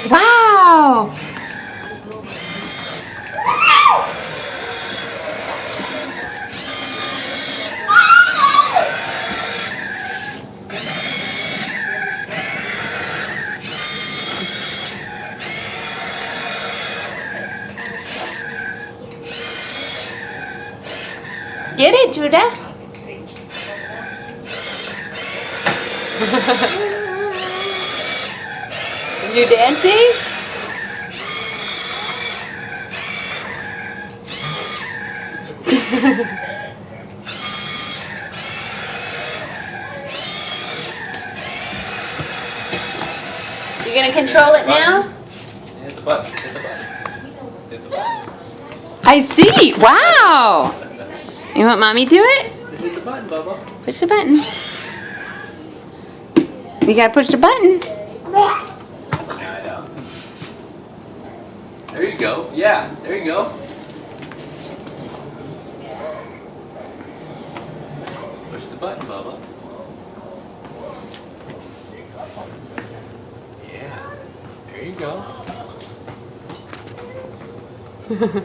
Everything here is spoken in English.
Wow! Get it, Judah. You dancing? You gonna control it now? Hit the button. Hit the button. Hit the button. I see. Wow. You want mommy to do it? Hit the button, Bubba. Push the button. You gotta push the button. I know. There you go. Yeah, there you go. Push the button, Bubba. Yeah, there you go.